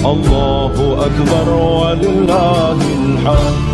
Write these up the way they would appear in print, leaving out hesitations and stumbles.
Allahu Akbar walillahil hamd.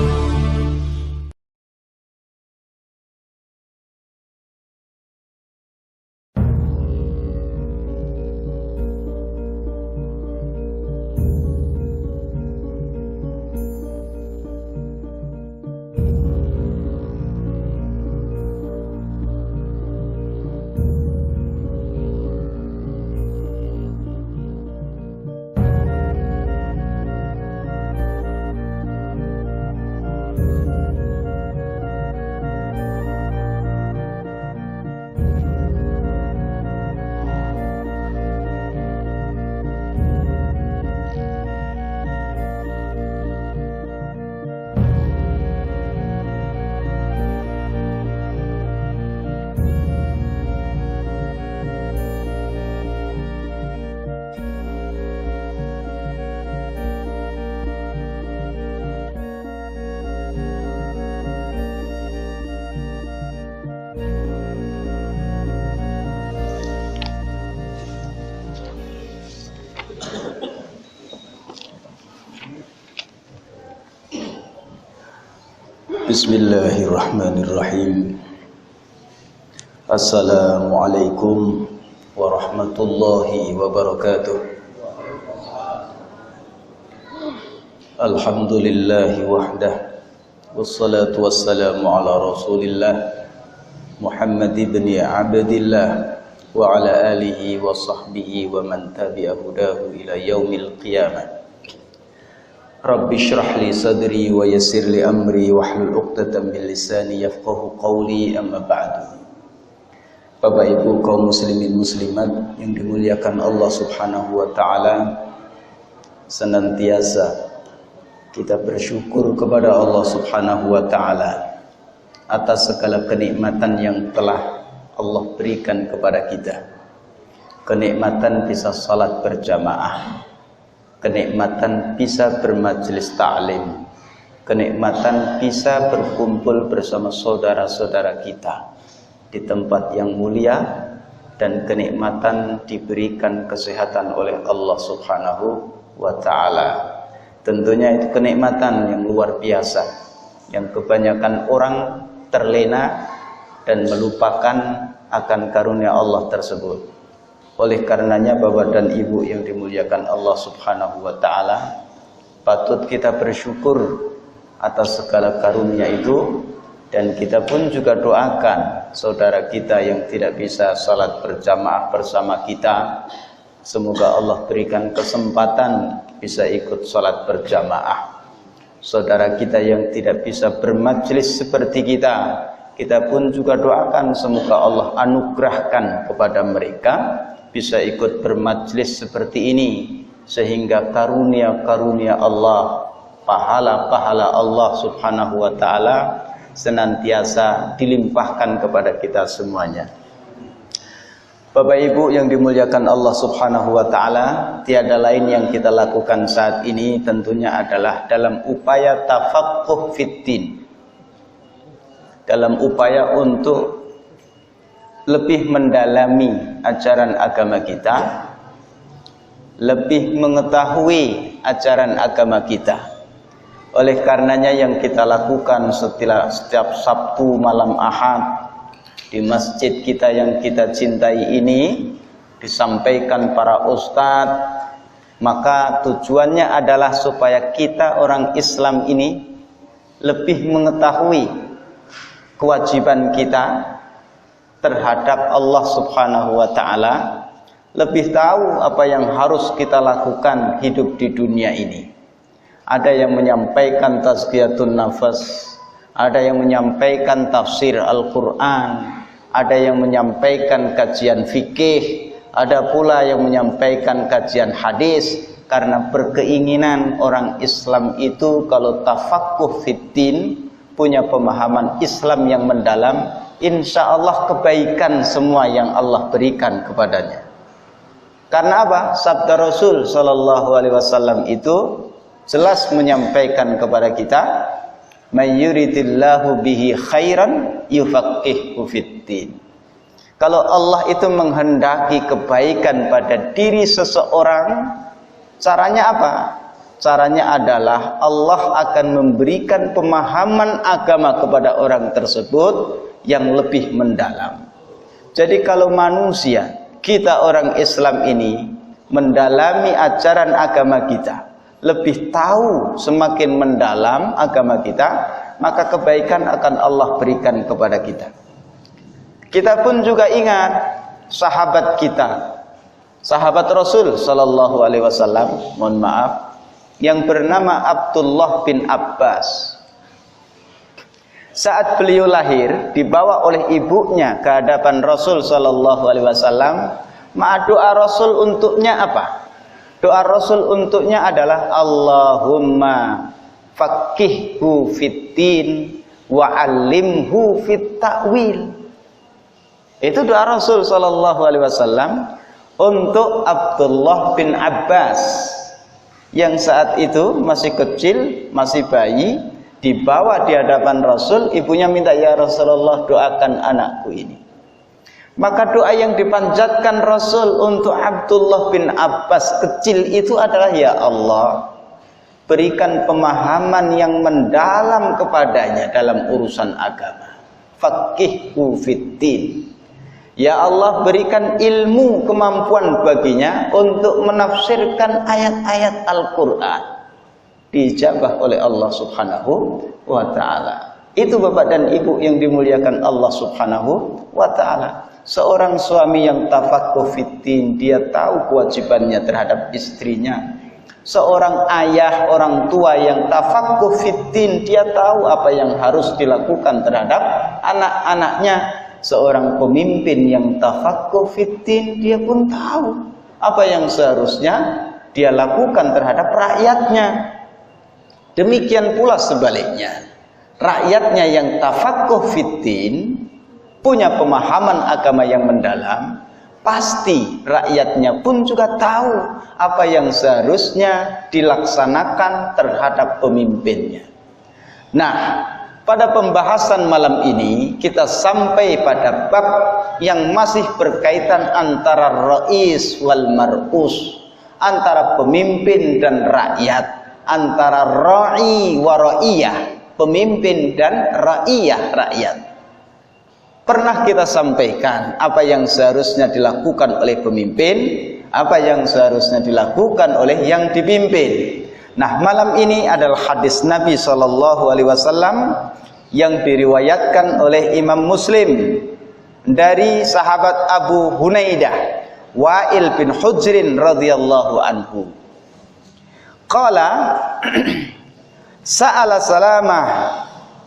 Bismillahirrahmanirrahim. Assalamualaikum warahmatullahi wabarakatuh. Alhamdulillahi wahdah, wassalatu wassalamu ala rasulillah Muhammad ibn Abdillah wa ala alihi wa sahbihi wa man tabi'a hudahu ila yaumil qiyamah. Rabbi shrah li sadri wa yassir li amri wahlul 'uqdatam min lisani yafqahu qawli, amma ba'du. Bapak Ibu kaum muslimin muslimat yang dimuliakan Allah Subhanahu wa taala, senantiasa kita bersyukur kepada Allah Subhanahu wa taala atas segala kenikmatan yang telah Allah berikan kepada kita. Kenikmatan bisa salat berjamaah, kenikmatan bisa bermajelis ta'lim, kenikmatan bisa berkumpul bersama saudara-saudara kita di tempat yang mulia, dan kenikmatan diberikan kesehatan oleh Allah Subhanahu wa ta'ala. Tentunya itu kenikmatan yang luar biasa, yang kebanyakan orang terlena dan melupakan akan karunia Allah tersebut. Oleh karenanya Bapak dan Ibu yang dimuliakan Allah Subhanahu wa ta'ala, patut kita bersyukur atas segala karunia itu, dan kita pun juga doakan saudara kita yang tidak bisa salat berjamaah bersama kita, semoga Allah berikan kesempatan bisa ikut salat berjamaah. Saudara kita yang tidak bisa bermajlis seperti kita pun juga doakan semoga Allah anugerahkan kepada mereka bisa ikut bermajlis seperti ini, sehingga karunia-karunia Allah, pahala-pahala Allah Subhanahu wa ta'ala senantiasa dilimpahkan kepada kita semuanya. Bapak Ibu yang dimuliakan Allah Subhanahu wa ta'ala, tiada lain yang kita lakukan saat ini tentunya adalah dalam upaya tafaqquh fiddin, dalam upaya untuk lebih mendalami ajaran agama kita, lebih mengetahui ajaran agama kita. Oleh karenanya yang kita lakukan setiap Sabtu malam Ahad di masjid kita yang kita cintai ini disampaikan para ustadz, maka tujuannya adalah supaya kita orang Islam ini lebih mengetahui kewajiban kita terhadap Allah Subhanahu wa ta'ala, lebih tahu apa yang harus kita lakukan hidup di dunia ini. Ada yang menyampaikan tazkiyatun nafas, ada yang menyampaikan tafsir Al-Quran, ada yang menyampaikan kajian fikih, ada pula yang menyampaikan kajian hadis, Karena berkeinginan orang Islam itu kalau tafaqquh fiddin, punya pemahaman Islam yang mendalam, insya Allah kebaikan semua yang Allah berikan kepadanya. Karena apa? Sabda Rasul sallallahu alaihi wasallam itu jelas menyampaikan kepada kita, "May yuridillahu bihi khairan yufaqqihhu fiddin." Kalau Allah itu menghendaki kebaikan pada diri seseorang, caranya apa? Caranya adalah Allah akan memberikan pemahaman agama kepada orang tersebut yang lebih mendalam. Jadi kalau manusia, kita orang Islam ini mendalami ajaran agama kita, lebih tahu semakin mendalam agama kita, maka kebaikan akan Allah berikan kepada kita. Kita pun juga ingat sahabat kita, sahabat Rasul sallallahu alaihi wasallam, mohon maaf, yang bernama Abdullah bin Abbas. Saat beliau lahir, dibawa oleh ibunya ke hadapan Rasul sallallahu alaihi wasallam, doa Rasul untuknya apa? Doa Rasul untuknya adalah Allahumma faqihhu fiddin wa 'allimhu fit ta'wil. Itu doa Rasul sallallahu alaihi wasallam untuk Abdullah bin Abbas yang saat itu masih kecil, masih bayi, dibawa di hadapan Rasul. Ibunya minta, "Ya Rasulullah, doakan anakku ini." Maka doa yang dipanjatkan Rasul untuk Abdullah bin Abbas kecil itu adalah, "Ya Allah, berikan pemahaman yang mendalam kepadanya dalam urusan agama. Faqihhu fiddin." Ya Allah, berikan ilmu, kemampuan baginya untuk menafsirkan ayat-ayat Al-Quran. Dijabah oleh Allah subhanahu wa ta'ala. Itu bapak dan ibu yang dimuliakan Allah subhanahu wa ta'ala. Seorang suami yang tafaqquh fiddin, dia tahu kewajibannya terhadap istrinya. Seorang ayah, orang tua yang tafaqquh fiddin, dia tahu apa yang harus dilakukan terhadap anak-anaknya. Seorang pemimpin yang tafaqquh fiddin, dia pun tahu apa yang seharusnya dia lakukan terhadap rakyatnya. Demikian pula sebaliknya, rakyatnya yang tafaqquh fiddin, punya pemahaman agama yang mendalam, pasti rakyatnya pun juga tahu apa yang seharusnya dilaksanakan terhadap pemimpinnya. Nah, pada pembahasan malam ini kita sampai pada bab yang masih berkaitan antara rais wal mar'us, antara pemimpin dan rakyat, antara ra'i wa ra'iyah, pemimpin dan ra'iyah, rakyat. Pernah kita sampaikan apa yang seharusnya dilakukan oleh pemimpin, apa yang seharusnya dilakukan oleh yang dipimpin. Nah, malam ini adalah hadis Nabi sallallahu alaihi wasallam yang diriwayatkan oleh Imam Muslim dari sahabat Abu Hunaidah, Wa'il bin Hujrin radhiyallahu anhu. Qala sa'ala Salamah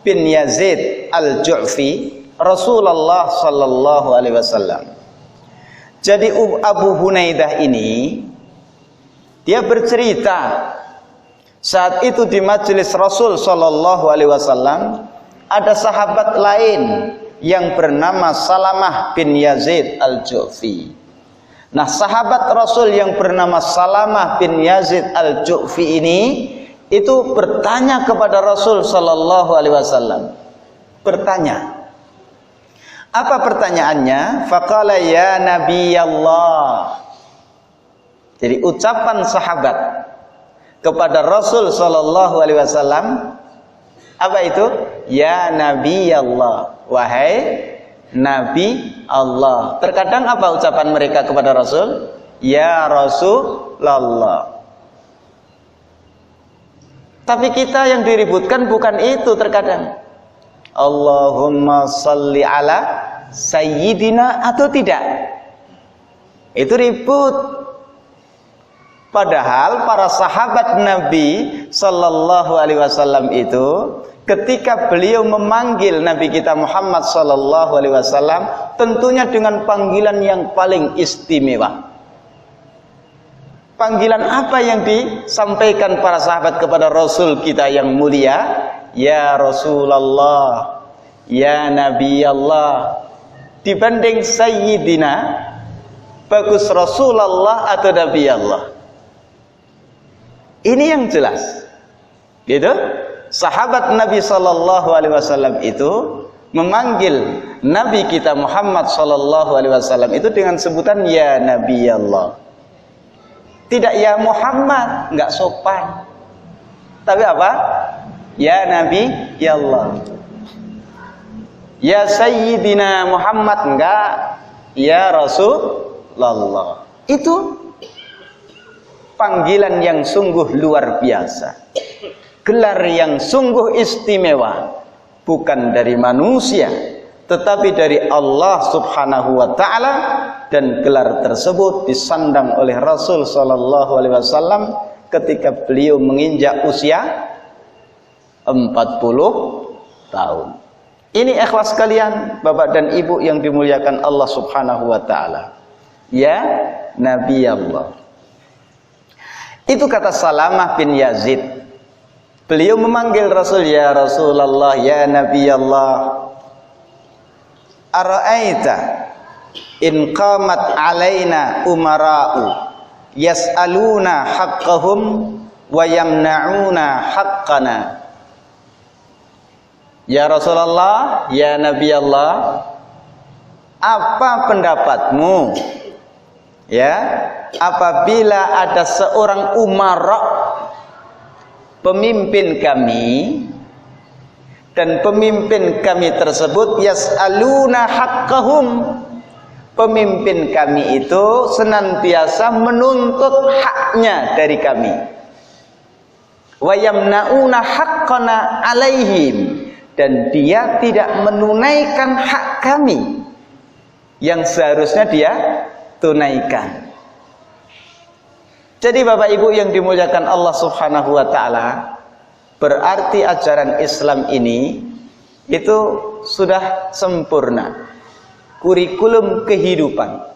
bin Yazid al-Ju'fi Rasulullah sallallahu alaihi wasallam. Jadi Abu Hunaidah ini dia bercerita saat itu di majelis Rasul sallallahu alaihi wasallam ada sahabat lain yang bernama Salamah bin Yazid al-Ju'fi. Nah, sahabat Rasul yang bernama Salamah bin Yazid al-Ju'fi ini itu bertanya kepada Rasul sallallahu alaihi wasallam. Bertanya. Apa pertanyaannya? Faqala ya Nabi Allah. Jadi ucapan sahabat kepada Rasul sallallahu alaihi wasallam apa itu? Ya Nabi Allah, wahai Nabi Allah. Terkadang apa ucapan mereka kepada Rasul? Ya Rasulullah. Tapi kita yang diributkan bukan itu terkadang. Allahumma salli ala sayyidina atau tidak. Itu ribut. Padahal para sahabat Nabi sallallahu alaihi wasallam itu ketika beliau memanggil Nabi kita Muhammad sallallahu alaihi wasallam tentunya dengan panggilan yang paling istimewa. Panggilan apa yang disampaikan para sahabat kepada Rasul kita yang mulia? Ya Rasulullah, ya Nabi Allah. Dibanding Sayyidina, bagus Rasulullah atau Nabi Allah? Ini yang jelas. Gitu? Sahabat Nabi sallallahu alaihi wasallam itu memanggil Nabi kita Muhammad sallallahu alaihi wasallam itu dengan sebutan ya Nabi Allah. Tidak ya Muhammad, enggak sopan. Tapi apa? Ya Nabi, ya Allah. Ya Sayyidina Muhammad, enggak. Ya Rasulullah. Itu panggilan yang sungguh luar biasa. Gelar yang sungguh istimewa. Bukan dari manusia, tetapi dari Allah subhanahu wa ta'ala. Dan gelar tersebut disandang oleh Rasul sallallahu alaihi wasallam ketika beliau menginjak usia 40 tahun. Ini ikhlas kalian, Bapak dan Ibu yang dimuliakan Allah subhanahu wa ta'ala. Ya Nabi Allah. Itu kata Salamah bin Yazid. Beliau memanggil Rasul, ya Rasulullah, ya Nabi Allah. Ara'aita in qamat alaina umara'u yas'aluna haqqahum wa yamna'una haqqana. Ya Rasulullah, ya Nabi Allah, apa pendapatmu ya apabila ada seorang umara, pemimpin kami, dan pemimpin kami tersebut yas'aluna haqqahum, pemimpin kami itu senantiasa menuntut haknya dari kami, wa yamna'una haqqana alaihim, dan dia tidak menunaikan hak kami yang seharusnya dia tunaikan. Jadi Bapak Ibu yang dimuliakan Allah subhanahu wa ta'ala, berarti ajaran Islam ini itu sudah sempurna. Kurikulum kehidupan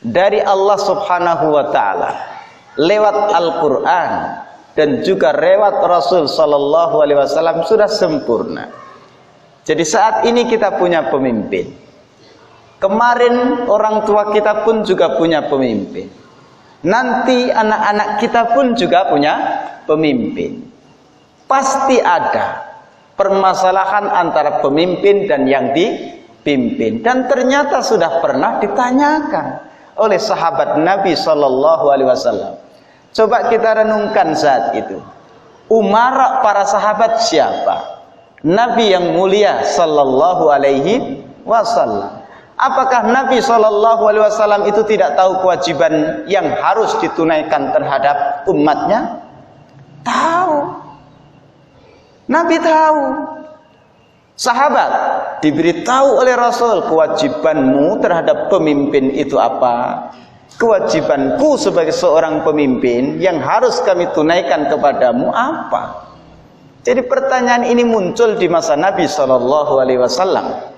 dari Allah subhanahu wa ta'ala lewat Al-Quran dan juga lewat Rasul sallallahu alaihi wasallam sudah sempurna. Jadi saat ini kita punya pemimpin. Kemarin orang tua kita pun juga punya pemimpin. Nanti anak-anak kita pun juga punya pemimpin. Pasti ada permasalahan antara pemimpin dan yang dipimpin. Dan ternyata sudah pernah ditanyakan oleh sahabat Nabi sallallahu alaihi wasallam. Coba kita renungkan saat itu. Umara para sahabat siapa? Nabi yang mulia sallallahu alaihi wasallam. Apakah Nabi sallallahu alaihi wasallam itu tidak tahu kewajiban yang harus ditunaikan terhadap umatnya? Tahu. Nabi tahu. Sahabat diberitahu oleh Rasul, kewajibanmu terhadap pemimpin itu apa? Kewajibanku sebagai seorang pemimpin yang harus kami tunaikan kepadamu apa? Jadi pertanyaan ini muncul di masa Nabi sallallahu alaihi wasallam,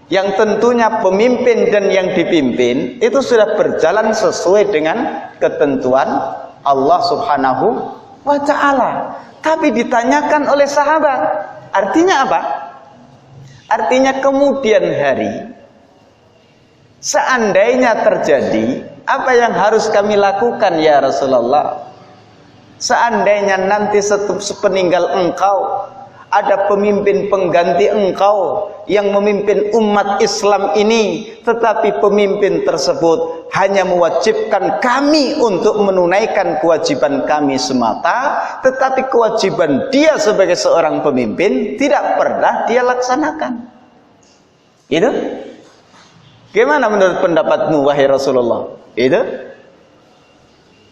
yang tentunya pemimpin dan yang dipimpin itu sudah berjalan sesuai dengan ketentuan Allah subhanahu wa ta'ala. Tapi ditanyakan oleh sahabat. Artinya apa? Artinya kemudian hari, seandainya terjadi, apa yang harus kami lakukan ya Rasulullah? Seandainya nanti sepeninggal engkau ada pemimpin pengganti engkau yang memimpin umat Islam ini, tetapi pemimpin tersebut hanya mewajibkan kami untuk menunaikan kewajiban kami semata, tetapi kewajiban dia sebagai seorang pemimpin tidak pernah dia laksanakan. Itu? Gimana menurut pendapatmu wahai Rasulullah? Itu?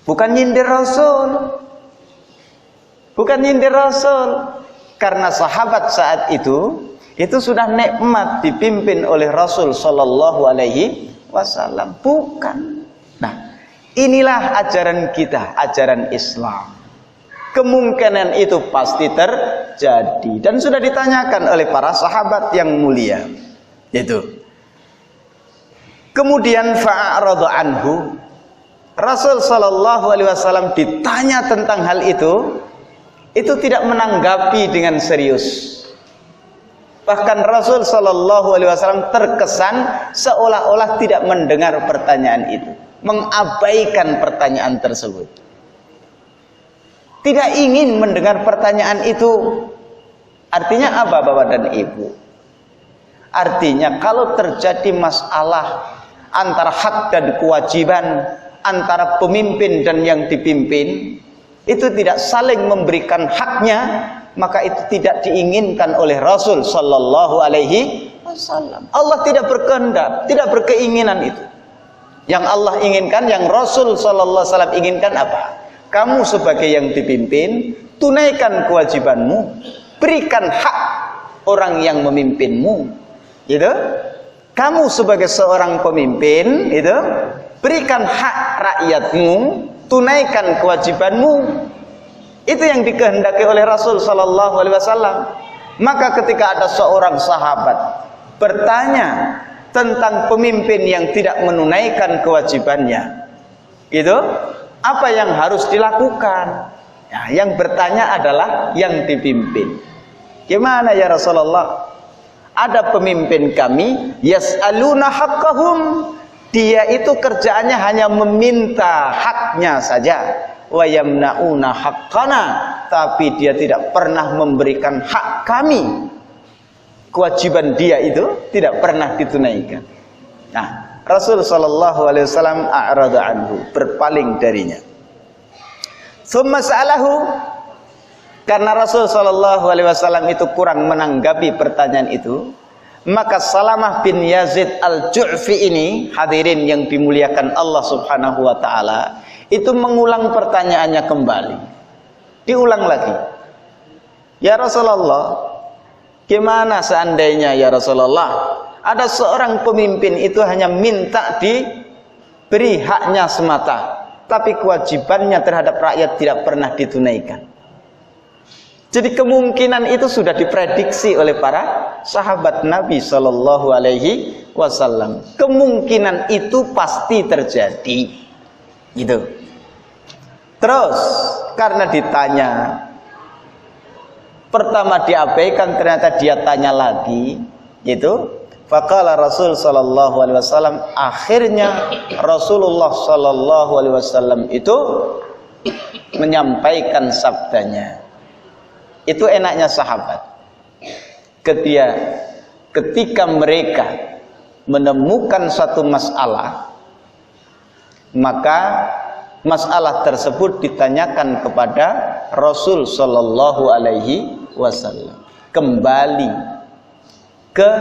Bukan nyindir Rasul. Bukan nyindir Rasul. Karena sahabat saat itu sudah nikmat dipimpin oleh Rasul sallallahu alaihi wasallam. Bukan. Nah, inilah ajaran kita, ajaran Islam. Kemungkinan itu pasti terjadi dan sudah ditanyakan oleh para sahabat yang mulia. Itu. Kemudian fa'arada anhu, Rasul sallallahu alaihi wasallam ditanya tentang hal itu tidak menanggapi dengan serius. Bahkan Rasul sallallahu alaihi wasallam terkesan seolah-olah tidak mendengar pertanyaan itu, mengabaikan pertanyaan tersebut. Tidak ingin mendengar pertanyaan itu. Artinya apa, Bapak dan Ibu? Artinya kalau terjadi masalah antara hak dan kewajiban, antara pemimpin dan yang dipimpin, itu tidak saling memberikan haknya, maka itu tidak diinginkan oleh Rasul sallallahu alaihi wasallam. Allah tidak berkehendak, tidak berkeinginan itu. Yang Allah inginkan, yang Rasul sallallahu alaihi wasallam inginkan apa? Kamu sebagai yang dipimpin, tunaikan kewajibanmu, berikan hak orang yang memimpinmu. Gitu? Kamu sebagai seorang pemimpin, itu berikan hak rakyatmu, tunaikan kewajibanmu. Itu yang dikehendaki oleh Rasul sallallahu alaihi wasallam. Maka ketika ada seorang sahabat bertanya tentang pemimpin yang tidak menunaikan kewajibannya, itu apa yang harus dilakukan? Ya, yang bertanya adalah yang dipimpin. Gimana ya Rasulullah? Ada pemimpin kami yas'aluna haqqahum, dia itu kerjaannya hanya meminta haknya saja, wa yamna'una haqqana, tapi dia tidak pernah memberikan hak kami. Kewajiban dia itu tidak pernah ditunaikan. Nah, Rasul sallallahu alaihi wasallam a'rada anhu, berpaling darinya. Tsumma sa'alahu, karena Rasul sallallahu alaihi wasallam itu kurang menanggapi pertanyaan itu, maka Salamah bin Yazid al-Ju'fi ini, hadirin yang dimuliakan Allah Subhanahu wa taala, itu mengulang pertanyaannya kembali. Diulang lagi. Ya Rasulullah, gimana seandainya ya Rasulullah, ada seorang pemimpin itu hanya minta diberi haknya semata, tapi kewajibannya terhadap rakyat tidak pernah ditunaikan. Jadi kemungkinan itu sudah diprediksi oleh para sahabat Nabi Shallallahu Alaihi Wasallam. Kemungkinan itu pasti terjadi, gitu. Terus karena ditanya, pertama diabaikan, ternyata dia tanya lagi, gitu. Faqala Rasul Shallallahu Alaihi Wasallam, akhirnya Rasulullah Shallallahu Alaihi Wasallam itu menyampaikan sabdanya. Itu enaknya sahabat. Ketika mereka menemukan satu masalah, maka masalah tersebut ditanyakan kepada Rasul sallallahu alaihi wasallam. Kembali ke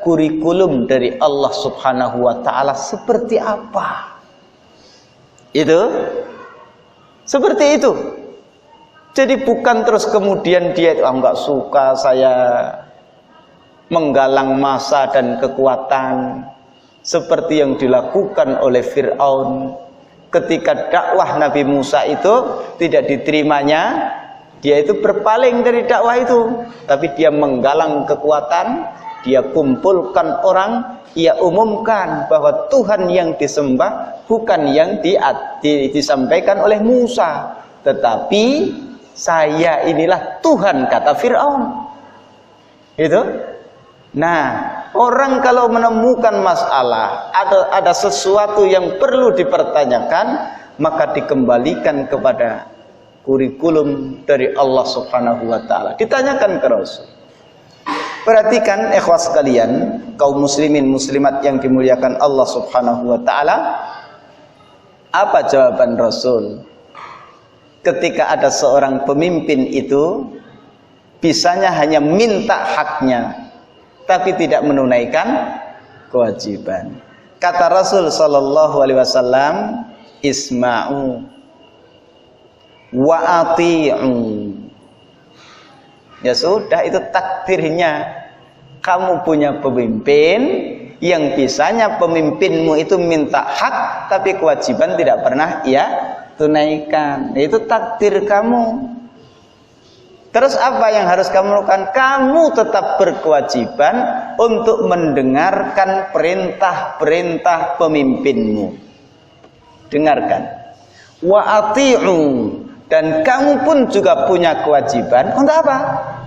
kurikulum dari Allah Subhanahu wa taala seperti apa? Itu seperti itu. Jadi bukan terus kemudian dia enggak suka, saya menggalang massa dan kekuatan seperti yang dilakukan oleh Fir'aun ketika dakwah Nabi Musa itu tidak diterimanya. Dia itu berpaling dari dakwah itu, tapi dia menggalang kekuatan, dia kumpulkan orang, ia umumkan bahwa Tuhan yang disembah bukan yang disampaikan oleh Musa, tetapi saya inilah Tuhan, kata Fir'aun. Itu. Nah, orang kalau menemukan masalah, ada sesuatu yang perlu dipertanyakan, maka dikembalikan kepada kurikulum dari Allah Subhanahu wa taala. Ditanyakan ke Rasul. Perhatikan ikhwas sekalian, kaum muslimin muslimat yang dimuliakan Allah Subhanahu wa taala. Apa jawaban Rasul? Ketika ada seorang pemimpin itu bisanya hanya minta haknya, tapi tidak menunaikan kewajiban. Kata Rasul sallallahu alaihi wasallam, isma'u wa ati'u. Ya sudah, itu takdirnya. Kamu punya pemimpin yang bisanya pemimpinmu itu minta hak, tapi kewajiban tidak pernah ia tunaikan. Itu takdir kamu. Terus apa yang harus kamu lakukan? Kamu tetap berkewajiban untuk mendengarkan perintah-perintah pemimpinmu. Dengarkan. wa ati'u, dan kamu pun juga punya kewajiban untuk apa?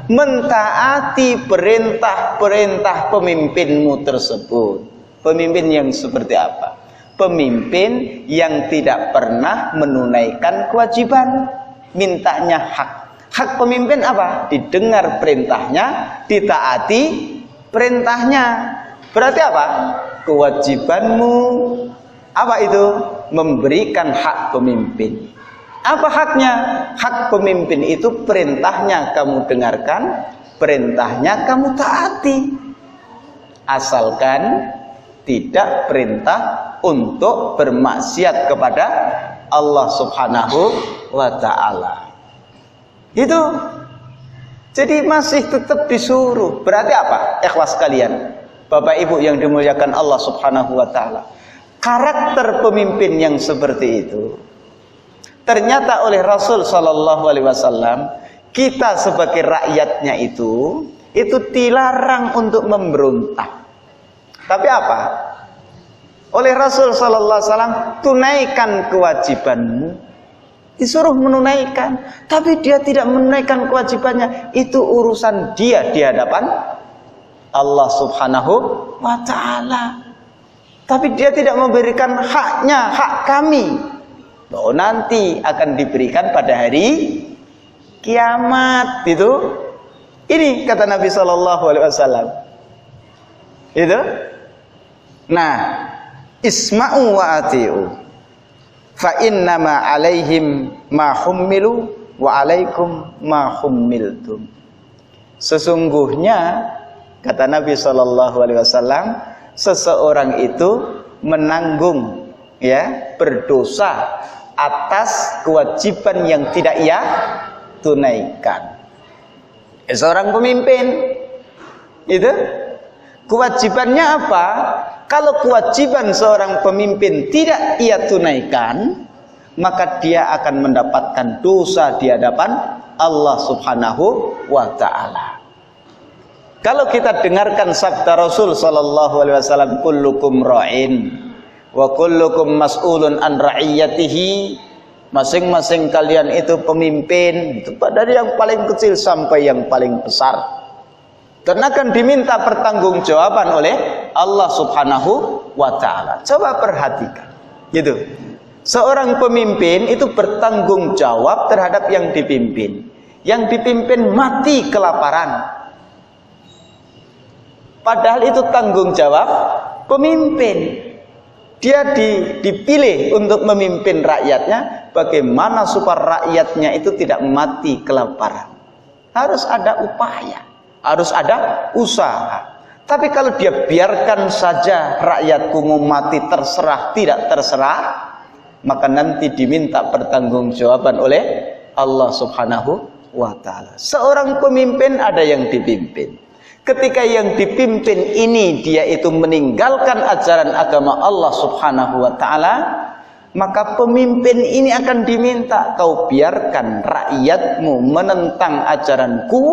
Mentaati perintah-perintah pemimpinmu tersebut. Pemimpin yang seperti apa? Pemimpin yang tidak pernah menunaikan kewajiban, mintanya hak. Hak pemimpin apa? Didengar perintahnya, ditaati perintahnya. Berarti apa? Kewajibanmu apa itu? Memberikan hak pemimpin. Apa haknya? Hak pemimpin itu perintahnya kamu dengarkan, perintahnya kamu taati. Asalkan tidak perintah untuk bermaksiat kepada Allah Subhanahu wa ta'ala. Itu. Jadi masih tetap disuruh. Berarti apa? Ikhwas kalian, Bapak Ibu yang dimuliakan Allah Subhanahu wa ta'ala. Karakter pemimpin yang seperti itu ternyata oleh Rasul Shallallahu Alaihi Wasallam, kita sebagai rakyatnya itu dilarang untuk memberontak. Tapi apa? Oleh Rasul Shallallahu Alaihi Wasallam, tunaikan kewajibanmu, disuruh menunaikan. Tapi dia tidak menunaikan kewajibannya, itu urusan dia di hadapan Allah Subhanahu wa Ta'ala. Tapi dia tidak memberikan haknya, hak kami. Oh, nanti akan diberikan pada hari kiamat. Itu ini kata Nabi Shallallahu Alaihi Wasallam. Itu. Nah, isma'u wa ati'u, fa innama alaihim ma hummilu wa alaikum ma hummiltum. Sesungguhnya kata Nabi Shallallahu Alaihi Wasallam, seseorang itu menanggung, ya, berdosa atas kewajiban yang tidak ia tunaikan. Seorang pemimpin itu kewajibannya apa? Kalau kewajiban seorang pemimpin tidak ia tunaikan, maka dia akan mendapatkan dosa di hadapan Allah Subhanahu wa ta'ala. Kalau kita dengarkan sabda Rasul Sallallahu Alaihi Wasallam, kullukum ra'in wa kullukum mas'ulun an ra'iyatihi, masing-masing kalian itu pemimpin, dari yang paling kecil sampai yang paling besar, dan akan diminta pertanggungjawaban oleh Allah Subhanahu wa ta'ala. Coba perhatikan, gitu. Seorang pemimpin itu bertanggung jawab terhadap yang dipimpin. Yang dipimpin mati kelaparan, padahal itu tanggung jawab pemimpin. Dia dipilih untuk memimpin rakyatnya. Bagaimana supaya rakyatnya itu tidak mati kelaparan? Harus ada upaya, harus ada usaha. Tapi kalau dia biarkan saja rakyatku mau mati terserah tidak terserah, maka nanti diminta pertanggungjawaban oleh Allah Subhanahu wa ta'ala. Seorang pemimpin ada yang dipimpin. Ketika yang dipimpin ini dia itu meninggalkan ajaran agama Allah Subhanahu wa ta'ala, maka pemimpin ini akan diminta, kau biarkan rakyatmu menentang ajaranku,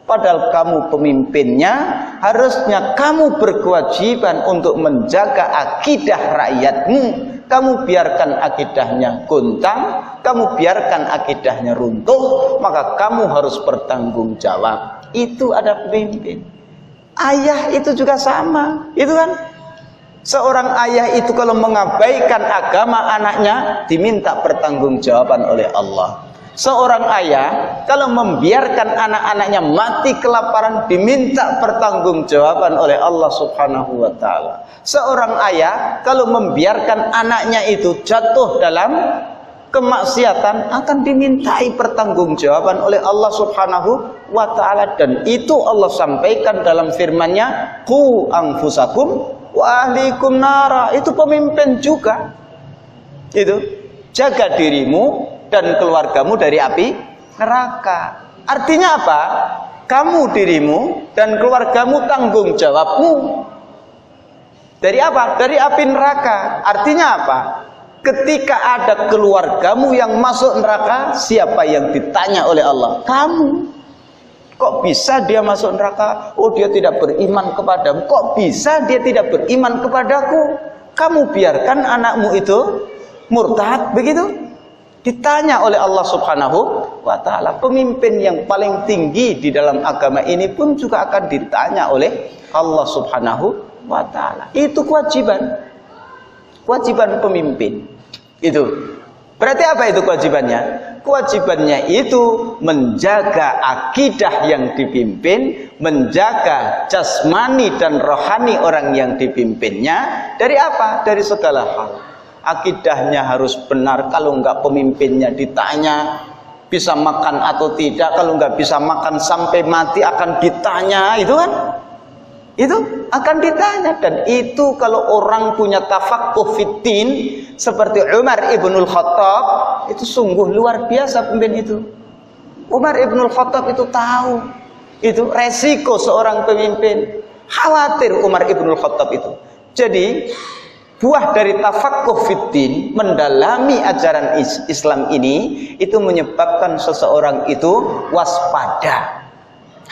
padahal kamu pemimpinnya, harusnya kamu berkewajiban untuk menjaga akidah rakyatmu. Kamu biarkan akidahnya gontang, kamu biarkan akidahnya runtuh, maka kamu harus bertanggung jawab. Itu ada pemimpin. Ayah itu juga sama, itu kan. Seorang ayah itu kalau mengabaikan agama anaknya, diminta pertanggungjawaban oleh Allah. Seorang ayah kalau membiarkan anak-anaknya mati kelaparan, diminta pertanggungjawaban oleh Allah Subhanahu wa ta'ala. Seorang ayah kalau membiarkan anaknya itu jatuh dalam kemaksiatan, akan dimintai pertanggungjawaban oleh Allah Subhanahu wa ta'ala. Dan itu Allah sampaikan dalam firman-Nya, qu anfusakum wa ahlikum nara. Itu pemimpin juga. Itu jaga dirimu dan keluargamu dari api neraka. Artinya apa? Kamu, dirimu dan keluargamu tanggung jawabmu dari apa? Dari api neraka. Artinya apa? Ketika ada keluargamu yang masuk neraka, siapa yang ditanya oleh Allah? Kamu. Kok bisa dia masuk neraka? Oh, dia tidak beriman kepadamu. Kok bisa dia tidak beriman kepadaku? Kamu biarkan anakmu itu murtad begitu? Ditanya oleh Allah Subhanahu wa ta'ala. Pemimpin yang paling tinggi di dalam agama ini pun juga akan ditanya oleh Allah Subhanahu wa ta'ala. Itu kewajiban. Kewajiban pemimpin. Itu. Berarti apa itu kewajibannya? Kewajibannya itu menjaga akidah yang dipimpin, menjaga jasmani dan rohani orang yang dipimpinnya. Dari apa? Dari segala hal. Akidahnya harus benar. Kalau enggak pemimpinnya ditanya bisa makan atau tidak. Kalau enggak bisa makan sampai mati akan ditanya. Itu kan? Itu akan ditanya. Dan itu kalau orang punya tafaqquh fiddin seperti Umar ibnul Khattab, itu sungguh luar biasa pemimpin itu. Umar ibnul Khattab itu tahu itu resiko seorang pemimpin. Khawatir Umar ibnul Khattab itu. Jadi buah dari tafaqquh fiddin, mendalami ajaran Islam ini, itu menyebabkan seseorang itu waspada,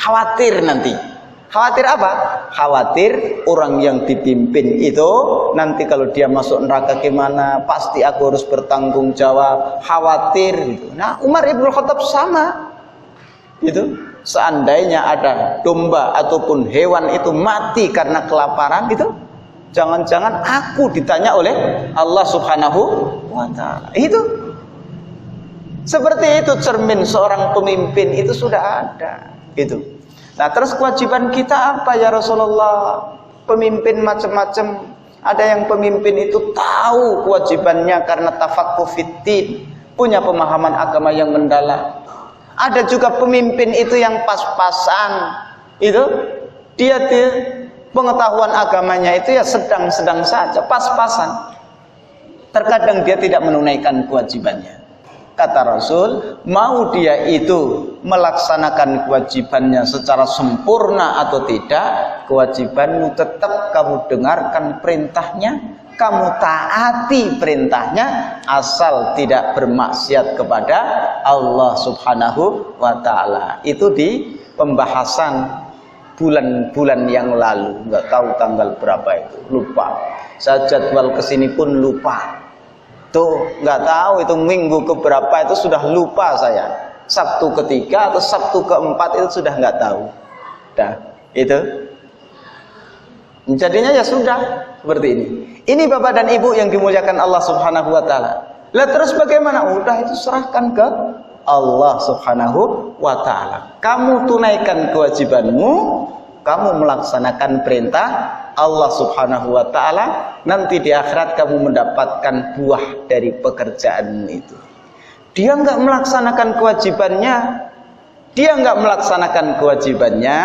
khawatir nanti. Khawatir apa? Khawatir orang yang dipimpin itu nanti kalau dia masuk neraka gimana, pasti aku harus bertanggung jawab. Khawatir gitu. Nah, Umar ibnul Khattab sama. Itu seandainya ada domba ataupun hewan itu mati karena kelaparan, itu jangan-jangan aku ditanya oleh Allah Subhanahu wa ta'ala. Itu seperti itu cermin seorang pemimpin itu sudah ada. Itu. Nah, terus kewajiban kita apa ya Rasulullah? Pemimpin macam-macam. Ada yang pemimpin itu tahu kewajibannya karena tafaqquh fiddin, punya pemahaman agama yang mendalam. Ada juga pemimpin itu yang pas-pasan. Itu dia pengetahuan agamanya itu ya sedang-sedang saja, pas-pasan. Terkadang dia tidak menunaikan kewajibannya. Kata Rasul, mau dia itu melaksanakan kewajibannya secara sempurna atau tidak, kewajibanmu tetap kamu dengarkan perintahnya, kamu taati perintahnya, asal tidak bermaksiat kepada Allah Subhanahu wa ta'ala. Itu di pembahasan bulan-bulan yang lalu, nggak tahu tanggal berapa itu, lupa. Saya jadwal kesini pun lupa. Tuh nggak tahu itu minggu keberapa itu sudah lupa saya. Sabtu ketiga atau Sabtu keempat itu sudah nggak tahu. Dah itu. Jadinya ya sudah seperti ini. Ini Bapak dan Ibu yang dimuliakan Allah Subhanahu wa ta'ala. Lah terus bagaimana? Udah itu serahkan ke Allah Subhanahu wa ta'ala. Kamu tunaikan kewajibanmu, kamu melaksanakan perintah Allah Subhanahu wa ta'ala, nanti di akhirat kamu mendapatkan buah dari pekerjaanmu itu. Dia enggak melaksanakan kewajibannya,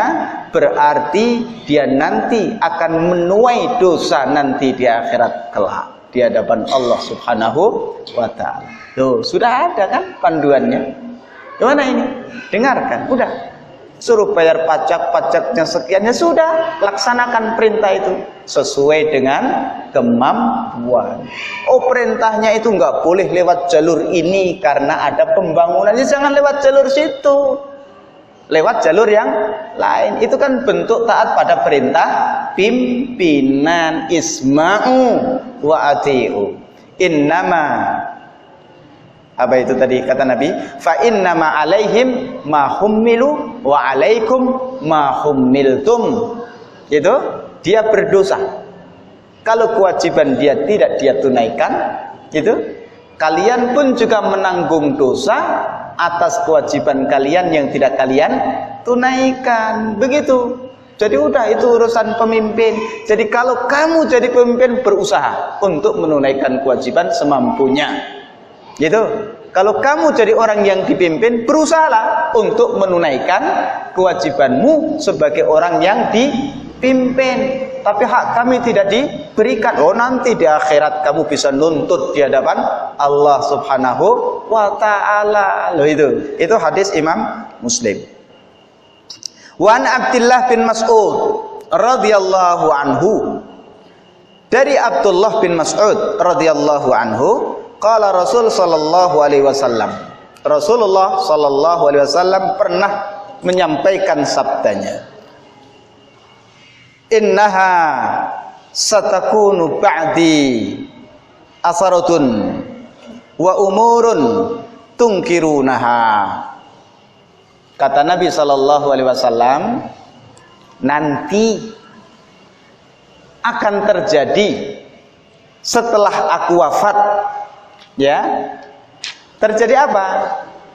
berarti dia nanti akan menuai dosa nanti di akhirat kelak di hadapan Allah Subhanahu wa ta'ala. Loh, sudah ada kan panduannya? Gimana ini? Dengarkan, udah. Suruh bayar pajak, pajaknya sekian, ya sudah, laksanakan perintah itu sesuai dengan kemampuan. Oh, perintahnya itu nggak boleh lewat jalur ini karena ada pembangunan, ya jangan lewat jalur situ, lewat jalur yang lain. Itu kan bentuk taat pada perintah pimpinan. Isma'u wa ati'u. Innama, apa itu tadi kata Nabi? Fa innama alaihim ma hummilu wa alaikum ma hummiltum. Itu dia berdosa. Kalau kewajiban dia tidak dia tunaikan, itu kalian pun juga menanggung dosa atas kewajiban kalian yang tidak kalian tunaikan. Begitu. Jadi udah itu urusan pemimpin. Jadi kalau kamu jadi pemimpin, berusaha untuk menunaikan kewajiban semampunya. Gitu. Kalau kamu jadi orang yang dipimpin, berusahalah untuk menunaikan kewajibanmu sebagai orang yang dipimpin. Tapi hak kami tidak diberikan. Oh, nanti di akhirat kamu bisa nuntut di hadapan Allah Subhanahu wa ta'ala. Loh, itu hadis Imam Muslim. Wa an Abdullah bin Mas'ud radhiyallahu anhu. Dari Abdullah bin Mas'ud radhiyallahu anhu, qala Rasul sallallahu alaihi wasallam. Rasulullah sallallahu alaihi wasallam pernah menyampaikan sabdanya. Innaha satakunu ba'di asaratun wa umurun tungkirunaha. Kata Nabi sallallahu alaihi wasallam, nanti akan terjadi setelah aku wafat, ya. Terjadi apa?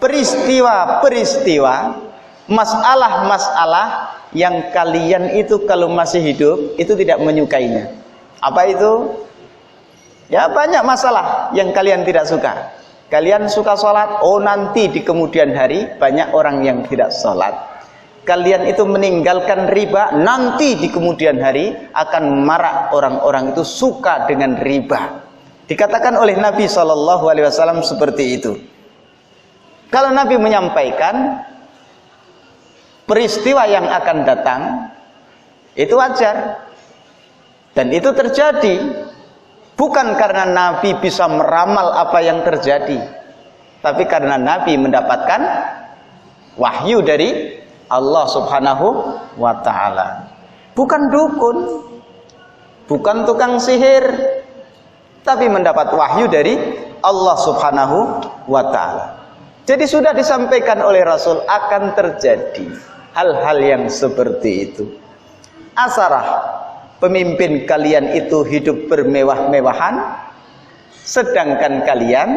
Peristiwa-peristiwa, masalah-masalah yang kalian itu kalau masih hidup itu tidak menyukainya. Apa itu? Ya, banyak masalah yang kalian tidak suka. Kalian suka sholat, oh nanti di kemudian hari banyak orang yang tidak sholat. Kalian itu meninggalkan riba, nanti di kemudian hari akan marak orang-orang itu suka dengan riba. Dikatakan oleh Nabi SAW seperti itu. Kalau Nabi menyampaikan peristiwa yang akan datang, itu wajar. Dan itu terjadi. Bukan karena Nabi bisa meramal apa yang terjadi, tapi karena Nabi mendapatkan wahyu dari Allah Subhanahu wa ta'ala. Bukan dukun, bukan tukang sihir, tapi mendapat wahyu dari Allah Subhanahu wa ta'ala. Jadi sudah disampaikan oleh Rasul akan terjadi hal-hal yang seperti itu. Asarah, pemimpin kalian itu hidup bermewah-mewahan, sedangkan kalian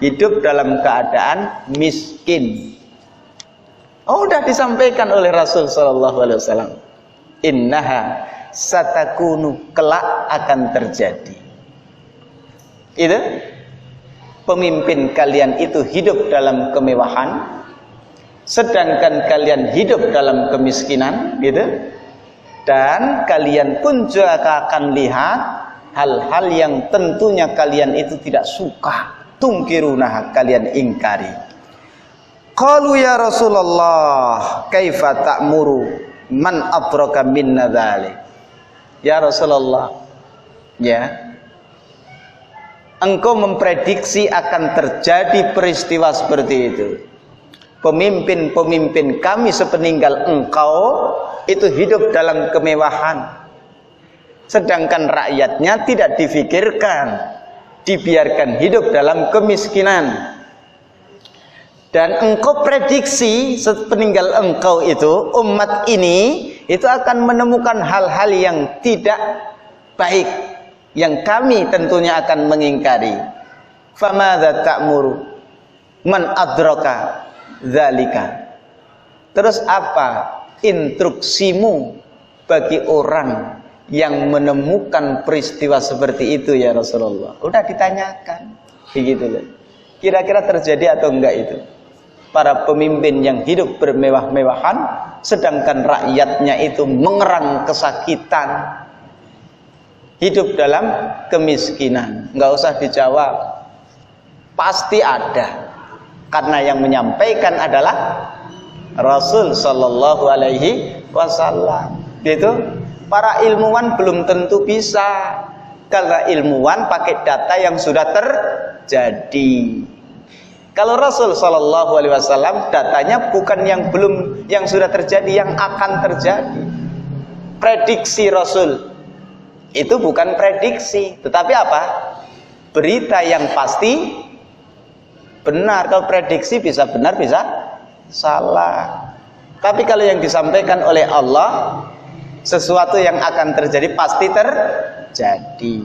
hidup dalam keadaan miskin. Oh, sudah disampaikan oleh Rasul sallallahu alaihi wasallam. Innaha satakunu, kelak akan terjadi. Itu pemimpin kalian itu hidup dalam kemewahan, sedangkan kalian hidup dalam kemiskinan, gitu. Dan kalian pun juga akan lihat hal-hal yang tentunya kalian itu tidak suka. Tungkirunah, kalian ingkari. Qalu ya Rasulullah, kaifa ta'muru man adraka minna dzalik. Ya Rasulullah, ya, engkau memprediksi akan terjadi peristiwa seperti itu. Pemimpin-pemimpin kami sepeninggal engkau itu hidup dalam kemewahan, sedangkan rakyatnya tidak difikirkan, dibiarkan hidup dalam kemiskinan. Dan engkau prediksi sepeninggal engkau itu umat ini itu akan menemukan hal-hal yang tidak baik, yang kami tentunya akan mengingkari. Famadza ta'muru man adraka dzalika. Terus apa instruksimu bagi orang yang menemukan peristiwa seperti itu ya Rasulullah? Udah ditanyakan, begitu loh. Kira-kira terjadi atau enggak itu? Para pemimpin yang hidup bermewah-mewahan, sedangkan rakyatnya itu mengerang kesakitan, hidup dalam kemiskinan. Enggak usah dijawab, pasti ada. Karena yang menyampaikan adalah Rasul sallallahu alaihi wasallam. Itu para ilmuwan belum tentu bisa, karena ilmuwan pakai data yang sudah terjadi. Kalau Rasul sallallahu alaihi wasallam datanya bukan yang sudah terjadi, yang akan terjadi. Prediksi Rasul itu bukan prediksi, tetapi apa? Berita yang pasti benar. Kalau prediksi bisa benar, bisa salah. Tapi kalau yang disampaikan oleh Allah, sesuatu yang akan terjadi pasti terjadi.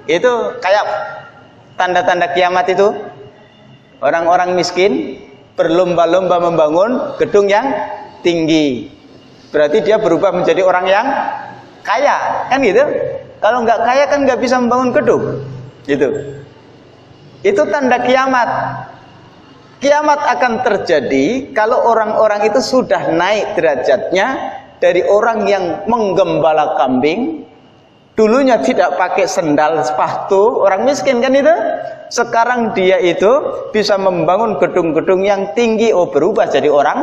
Itu kayak tanda-tanda kiamat itu. Orang-orang miskin berlomba-lomba membangun gedung yang tinggi. Berarti dia berubah menjadi orang yang kaya, kan gitu? Kalau nggak kaya kan nggak bisa membangun gedung, gitu. Itu tanda kiamat. Kiamat akan terjadi kalau orang-orang itu sudah naik derajatnya dari orang yang menggembala kambing, dulunya tidak pakai sendal sepatu, orang miskin kan itu. Sekarang dia itu bisa membangun gedung-gedung yang tinggi, oh berubah jadi orang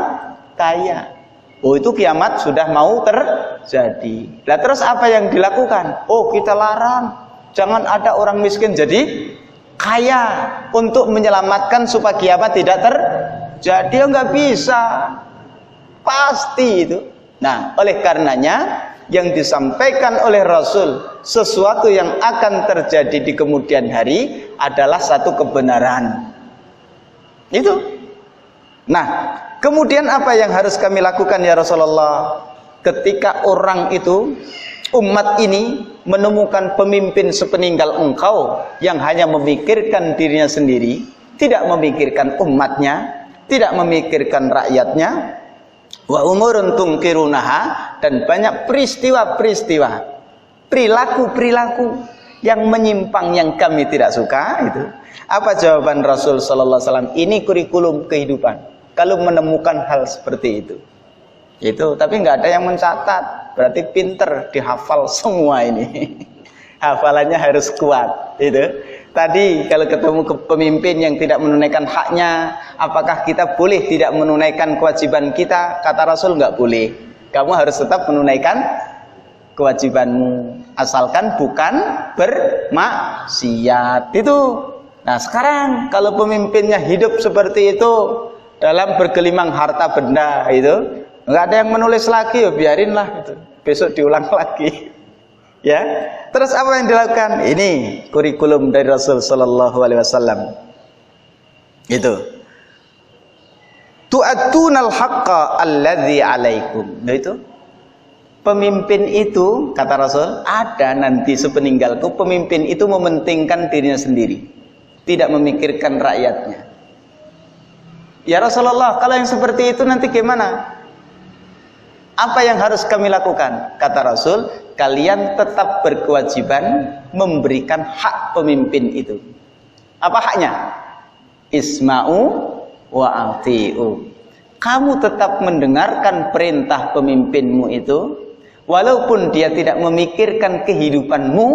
kaya. Oh itu kiamat sudah mau terjadi. Lah terus apa yang dilakukan? Oh kita larang, jangan ada orang miskin jadi kaya untuk menyelamatkan supaya kiamat tidak terjadi. Oh nggak bisa, pasti itu. Nah oleh karenanya yang disampaikan oleh Rasul, sesuatu yang akan terjadi di kemudian hari adalah satu kebenaran. Itu. Nah, kemudian apa yang harus kami lakukan ya Rasulullah? Ketika orang itu, umat ini menemukan pemimpin sepeninggal engkau yang hanya memikirkan dirinya sendiri, tidak memikirkan umatnya, tidak memikirkan rakyatnya, wa umurun tungkirunaha, dan banyak peristiwa-peristiwa, perilaku-perilaku yang menyimpang yang kami tidak suka itu. Apa jawaban Rasul sallallahu alaihi wasallam? Ini kurikulum kehidupan. Kalau menemukan hal seperti itu. Itu, tapi nggak ada yang mencatat. Berarti pinter dihafal semua ini. Hafalannya harus kuat, itu. Tadi kalau ketemu pemimpin yang tidak menunaikan haknya, apakah kita boleh tidak menunaikan kewajiban kita? Kata Rasul, nggak boleh. Kamu harus tetap menunaikan kewajibanmu, asalkan bukan bermaksiat. Itu. Nah, sekarang kalau pemimpinnya hidup seperti itu dalam bergelimang harta benda, itu nggak ada yang menulis lagi, ya biarinlah itu. Besok diulang lagi. Ya. Terus apa yang dilakukan? Ini kurikulum dari Rasul sallallahu alaihi wasallam. Itu. Tu'atunal haqqa alladzi 'alaikum. Nah, itu. Pemimpin itu, kata Rasul, ada nanti sepeninggalku, pemimpin itu mementingkan dirinya sendiri, tidak memikirkan rakyatnya. Ya Rasulullah, kalau yang seperti itu nanti gimana? Apa yang harus kami lakukan? Kata Rasul, kalian tetap berkewajiban memberikan hak pemimpin itu. Apa haknya? Isma'u wa ati'u. Kamu tetap mendengarkan perintah pemimpinmu itu, walaupun dia tidak memikirkan kehidupanmu,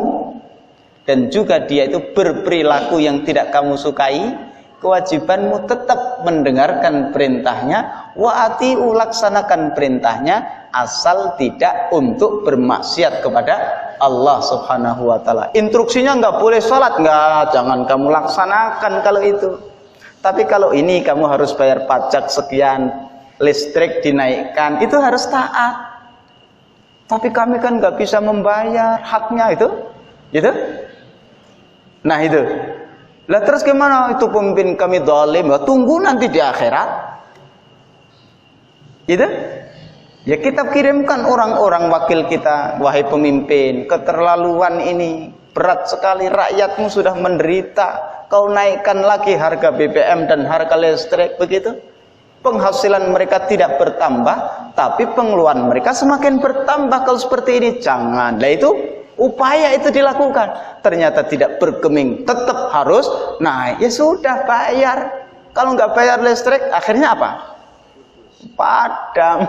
dan juga dia itu berperilaku yang tidak kamu sukai, kewajibanmu tetap mendengarkan perintahnya, wa ati'u, laksanakan perintahnya, asal tidak untuk bermaksiat kepada Allah subhanahu wa ta'ala. Instruksinya nggak boleh sholat, nggak, jangan kamu laksanakan kalau itu. Tapi kalau ini kamu harus bayar pajak sekian, listrik dinaikkan, itu harus taat. Tapi kami kan nggak bisa membayar haknya itu, gitu. Nah itu. Lah terus gimana? Itu pemimpin kami zalim, ya tunggu nanti di akhirat. Gitu? Ya kita kirimkan orang-orang wakil kita, wahai pemimpin, keterlaluan ini berat sekali, rakyatmu sudah menderita. Kau naikkan lagi harga BBM dan harga listrik, begitu? Penghasilan mereka tidak bertambah, tapi pengeluaran mereka semakin bertambah. Kalau seperti ini, jangan. Lah itu upaya itu dilakukan, ternyata tidak bergeming, tetap harus naik. Ya sudah, bayar. Kalau nggak bayar listrik, akhirnya apa? Padam.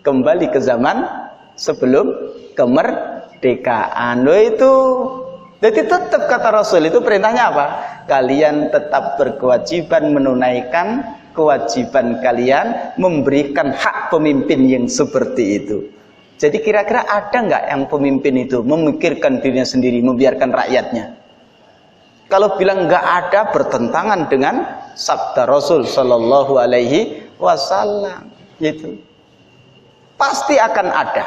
Kembali ke zaman sebelum kemerdekaan. Loh itu. Jadi tetap kata Rasul itu perintahnya apa? Kalian tetap berkewajiban menunaikan kewajiban kalian, memberikan hak pemimpin yang seperti itu. Jadi kira-kira ada nggak yang pemimpin itu memikirkan dirinya sendiri, membiarkan rakyatnya? Kalau bilang nggak ada, bertentangan dengan sabda Rasul Shallallahu Alaihi Wasallam. Gitu. Pasti akan ada.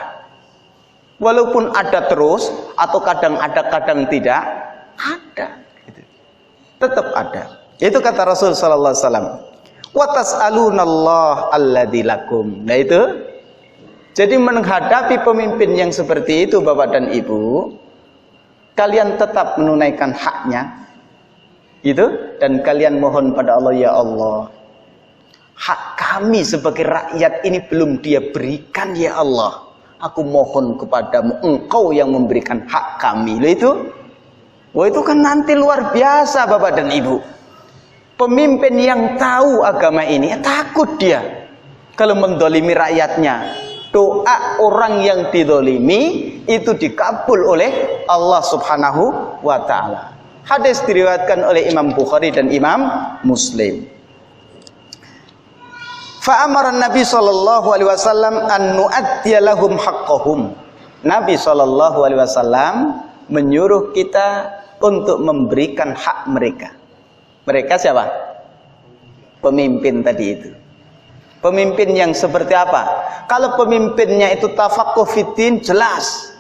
Walaupun ada terus, atau kadang ada, kadang tidak, ada. Gitu. Tetap ada. Itu kata Rasul Sallallahu Alaihi Wasallam. Wa tas'alunallah alladzi lakum. Nah itu. Jadi menghadapi pemimpin yang seperti itu, Bapak dan Ibu, kalian tetap menunaikan haknya. Itu, dan kalian mohon pada Allah, ya Allah, hak kami sebagai rakyat ini belum Dia berikan, ya Allah. Aku mohon kepadamu, Engkau yang memberikan hak kami. Loh itu, wah itu kan nanti luar biasa, Bapak dan Ibu. Pemimpin yang tahu agama ini, takut dia kalau mendolimi rakyatnya. Doa orang yang didolimi itu dikabul oleh Allah Subhanahu wa Ta'ala. Hadis diriwayatkan oleh Imam Bukhari dan Imam Muslim. Fa'amara Nabi sallallahu alaihi wasallam an nu'addiya lahum haqqahum. Nabi sallallahu alaihi wasallam menyuruh kita untuk memberikan hak mereka. Mereka siapa? Pemimpin tadi itu. Pemimpin yang seperti apa? Kalau pemimpinnya itu tafaqquh fiddin, jelas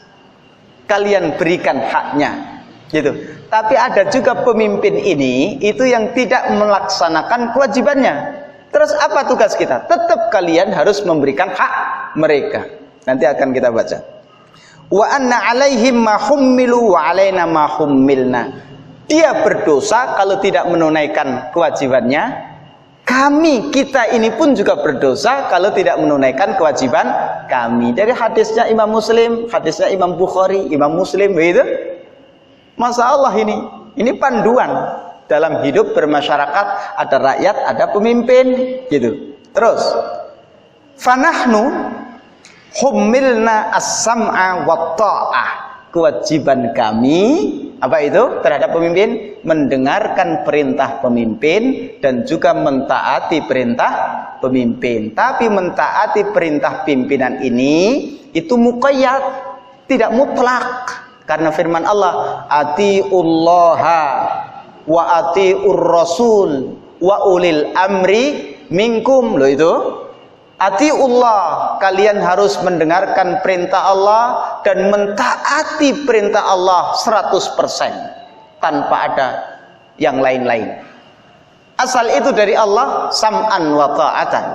kalian berikan haknya. Gitu. Tapi ada juga pemimpin ini itu yang tidak melaksanakan kewajibannya. Terus apa tugas kita? Tetap kalian harus memberikan hak mereka. Nanti akan kita baca. Wa anna 'alaihim ma hummilu wa 'alaina ma hummilna. Dia berdosa kalau tidak menunaikan kewajibannya. Kita ini pun juga berdosa kalau tidak menunaikan kewajiban kami. Dari hadisnya Imam Muslim, hadisnya Imam Bukhari, Imam Muslim, begitu. Masya Allah ini panduan dalam hidup bermasyarakat. Ada rakyat, ada pemimpin, gitu. Terus, fanahnu hummilna as-sam'a wa ta'ah. Kewajiban kami apa itu terhadap pemimpin? Mendengarkan perintah pemimpin dan juga mentaati perintah pemimpin. Tapi mentaati perintah pimpinan ini itu muqayyad, tidak mutlak. Karena firman Allah, atiullaha wa atiur rasul wa ulil amri minkum. Loh itu, atiullah, kalian harus mendengarkan perintah Allah dan mentaati perintah Allah 100% tanpa ada yang lain-lain. Asal itu dari Allah, sam'an wa ta'atan.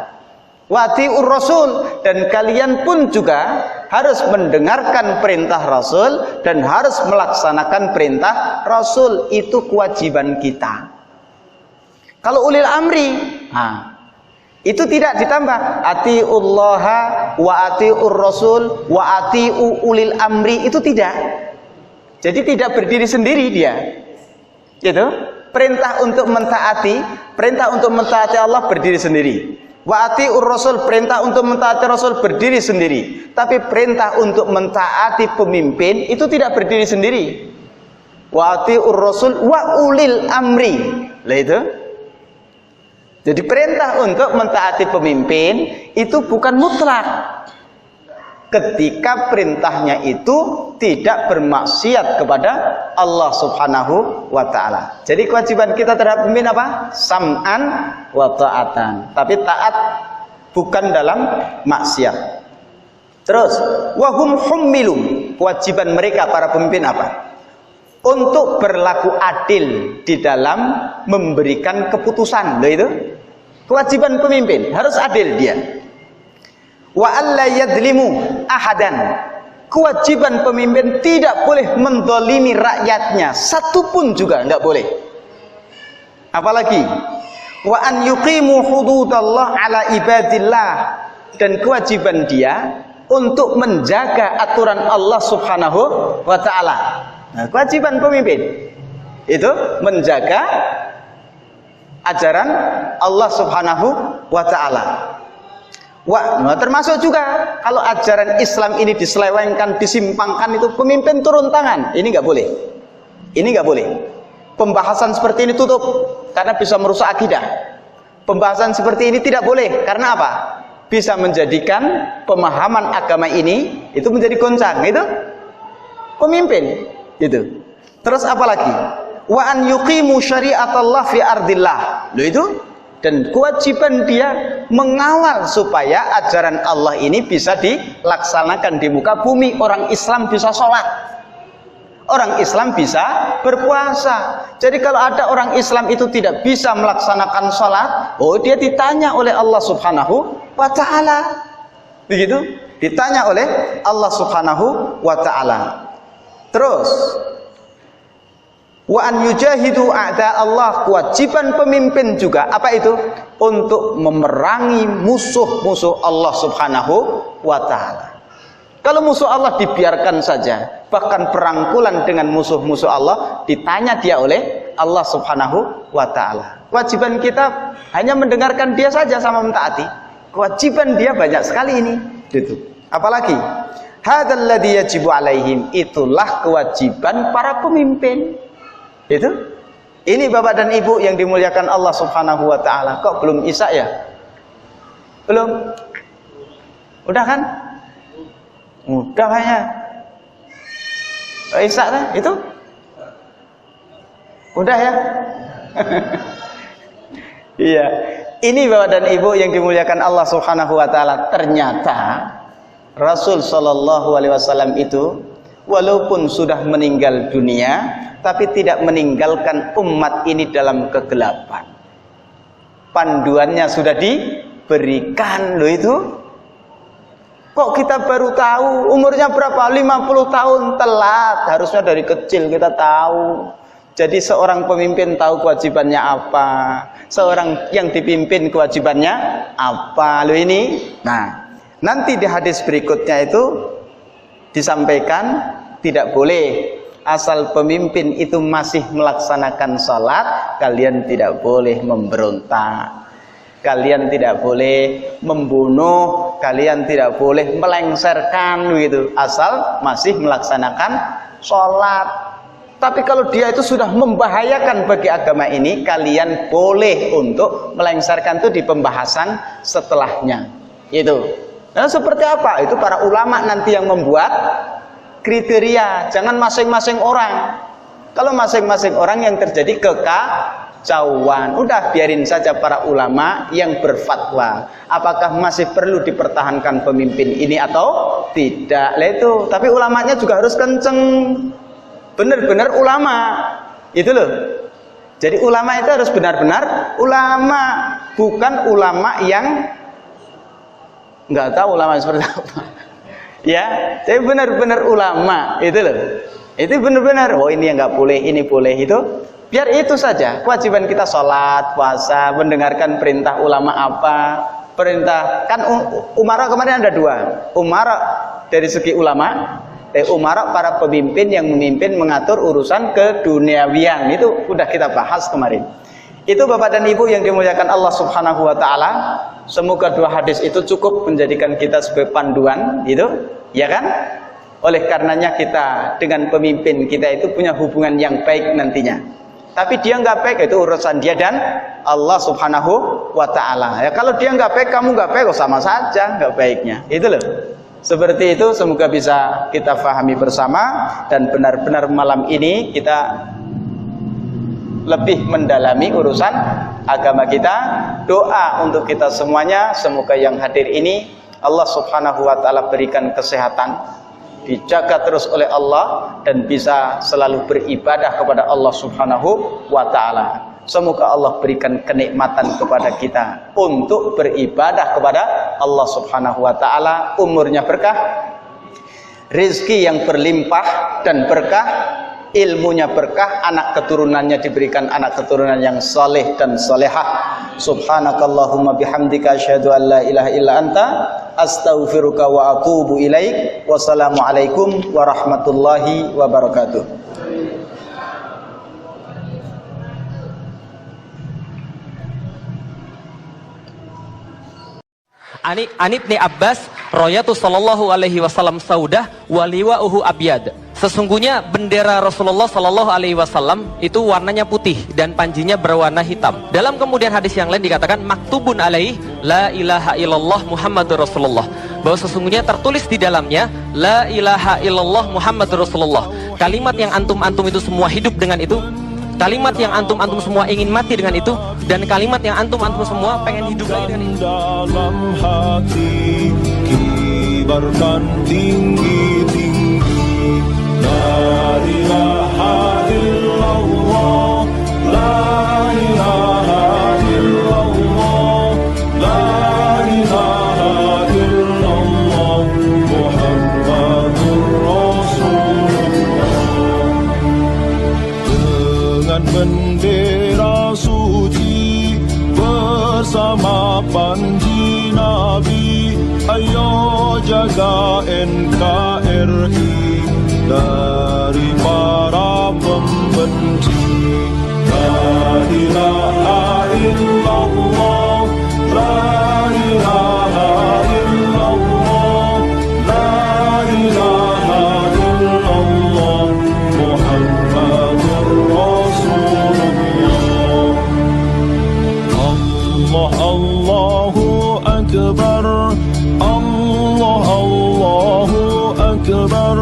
Wa atiur rasul, dan kalian pun juga harus mendengarkan perintah Rasul dan harus melaksanakan perintah Rasul. Itu kewajiban kita. Kalau ulil amri, itu tidak ditambah atiullaha wa atiur rasul wa atiu ulil amri, itu tidak. Jadi tidak berdiri sendiri dia. Gitu. Perintah untuk mentaati Allah berdiri sendiri. Wa atiur rasul, perintah untuk mentaati Rasul berdiri sendiri. Tapi perintah untuk mentaati pemimpin itu tidak berdiri sendiri. Wa atiur rasul wa ulil amri. Lah itu. Jadi perintah untuk mentaati pemimpin itu bukan mutlak. Ketika perintahnya itu tidak bermaksiat kepada Allah Subhanahu wa ta'ala. Jadi kewajiban kita terhadap pemimpin apa? Sam'an wa ta'atan. Tapi taat bukan dalam maksiat. Terus, wahum hummilum. Kewajiban mereka para pemimpin apa? Untuk berlaku adil di dalam memberikan keputusan. Loh itu kewajiban pemimpin, harus adil dia. Wa alla yadlimu ahadan. Kewajiban pemimpin tidak boleh mendolimi rakyatnya, satu pun juga tidak boleh. Apalagi wa an yuqimu hududallah ala ibadillah, dan kewajiban dia untuk menjaga aturan Allah Subhanahu wa ta'ala. Nah, kewajiban pemimpin itu menjaga ajaran Allah Subhanahu wa ta'ala. Termasuk juga kalau ajaran Islam ini diselewengkan, disimpangkan, itu pemimpin turun tangan. Ini nggak boleh. Ini nggak boleh. Pembahasan seperti ini tutup karena bisa merusak akidah. Pembahasan seperti ini tidak boleh karena apa? Bisa menjadikan pemahaman agama ini itu menjadi goncang. Itu pemimpin. Itu. Terus apa lagi? Wa an yuqimu syari'atallah fi ardillah. Loh itu, dan kewajiban dia mengawal supaya ajaran Allah ini bisa dilaksanakan di muka bumi. Orang Islam bisa sholat, orang Islam bisa berpuasa. Jadi kalau ada orang Islam itu tidak bisa melaksanakan sholat, dia ditanya oleh Allah Subhanahu wa ta'ala. Begitu, ditanya oleh Allah Subhanahu wa ta'ala. Terus, wa an yujahidu a'da Allah, kewajiban pemimpin juga apa itu? Untuk memerangi musuh-musuh Allah Subhanahu wa ta'ala. Kalau musuh Allah dibiarkan saja, bahkan perangkulan dengan musuh-musuh Allah, ditanya dia oleh Allah Subhanahu wa ta'ala. Kewajiban kita hanya mendengarkan dia saja sama mentaati. Kewajiban dia banyak sekali ini. Gitu. Apalagi hadzal ladzi yajibu alaihim, itulah kewajiban para pemimpin. Itu, ini Bapak dan Ibu yang dimuliakan Allah Subhanahu wa ta'ala. Kok belum isya ya? Belum? Udah kan? Udah kayaknya. Isya kan? Itu? Udah ya? Iya. Ini Bapak dan Ibu yang dimuliakan Allah Subhanahu wa ta'ala. Ternyata Rasul Shallallahu alaihi wasallam itu walaupun sudah meninggal dunia, tapi tidak meninggalkan umat ini dalam kegelapan. Panduannya sudah diberikan loh itu. Kok kita baru tahu? Umurnya berapa? 50 tahun. Telat. Harusnya dari kecil kita tahu. Jadi seorang pemimpin tahu kewajibannya apa, seorang yang dipimpin kewajibannya apa loh ini. Nah, nanti di hadis berikutnya itu disampaikan tidak boleh asal pemimpin itu masih melaksanakan sholat, kalian tidak boleh memberontak, kalian tidak boleh membunuh, kalian tidak boleh melengsarkan gitu, asal masih melaksanakan sholat. Tapi kalau dia itu sudah membahayakan bagi agama ini, kalian boleh untuk melengsarkan itu di pembahasan setelahnya. Itu. Nah, seperti apa? Itu para ulama nanti yang membuat kriteria. Jangan masing-masing orang. Kalau masing-masing orang yang terjadi kekacauan, udah biarin saja para ulama yang berfatwa. Apakah masih perlu dipertahankan pemimpin ini atau tidak? Lah itu. Tapi ulamanya juga harus kenceng. Benar-benar ulama itu loh. Jadi ulama itu harus benar-benar ulama, bukan ulama yang nggak tahu ulama seperti apa. Ya, jadi benar-benar ulama itu loh. Itu benar-benar. Oh ini yang nggak boleh, ini boleh itu. Biar itu saja. Kewajiban kita sholat, puasa, mendengarkan perintah ulama apa. Perintah kan umara kemarin ada 2. Umara dari segi ulama. Umara para pemimpin yang memimpin mengatur urusan keduniawian, itu udah kita bahas kemarin. Itu Bapak dan Ibu yang dimuliakan Allah Subhanahu wa taala, semoga 2 hadis itu cukup menjadikan kita sebagai panduan, itu ya kan? Oleh karenanya kita dengan pemimpin kita itu punya hubungan yang baik nantinya. Tapi dia nggak baik, itu urusan dia dan Allah Subhanahu wa taala. Ya kalau dia nggak baik, kamu nggak baik, oh sama saja nggak baiknya. Itu loh. Seperti itu, semoga bisa kita fahami bersama dan benar-benar malam ini kita lebih mendalami urusan agama kita. Doa untuk kita semuanya, semoga yang hadir ini Allah Subhanahu wa taala berikan kesehatan, dijaga terus oleh Allah dan bisa selalu beribadah kepada Allah Subhanahu wa taala. Semoga Allah berikan kenikmatan kepada kita untuk beribadah kepada Allah Subhanahu wa taala, umurnya berkah, rezeki yang berlimpah dan berkah, ilmunya berkah, anak keturunannya diberikan anak keturunan yang saleh dan salehah. Subhanakallahumma bihamdika asyhadu an la ilaha illa anta astaghfiruka wa atubu ilaik. Wassalamualaikum warahmatullahi wabarakatuh. An Ibni Abbas royatu sallallahu alaihi wasallam saudah waliwa'uhu abyad. Sesungguhnya bendera Rasulullah sallallahu alaihi wasallam itu warnanya putih dan panjinya berwarna hitam. Dalam kemudian hadis yang lain dikatakan maktubun alaih la ilaha illallah Muhammadur Rasulullah, bahwa sesungguhnya tertulis di dalamnya la ilaha illallah Muhammadur Rasulullah. Kalimat yang antum-antum itu semua hidup dengan itu, kalimat yang antum-antum semua ingin mati dengan itu, dan kalimat yang antum-antum semua pengen hidup lagi dengan itu. Dalam hati kibarkan tinggi-tinggi la ilaha illallah, la ilaha illallah, la ilaha illallah Muhammadur Rasulullah. Dengan bendera suci bersama panji Nabi, ayo jaga NKRI dari para pembenci. La ilaha illallah, la ilaha illallah, la ilaha illallah Muhammadur Rasulullah. Allah Allahu Akbar, Allah Allahu Akbar,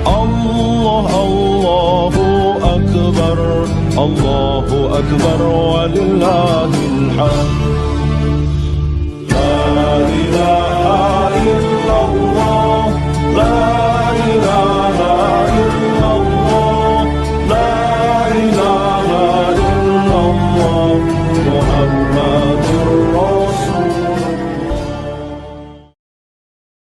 Allah Allahu Akbar, Allahu Akbar walillahil hamd.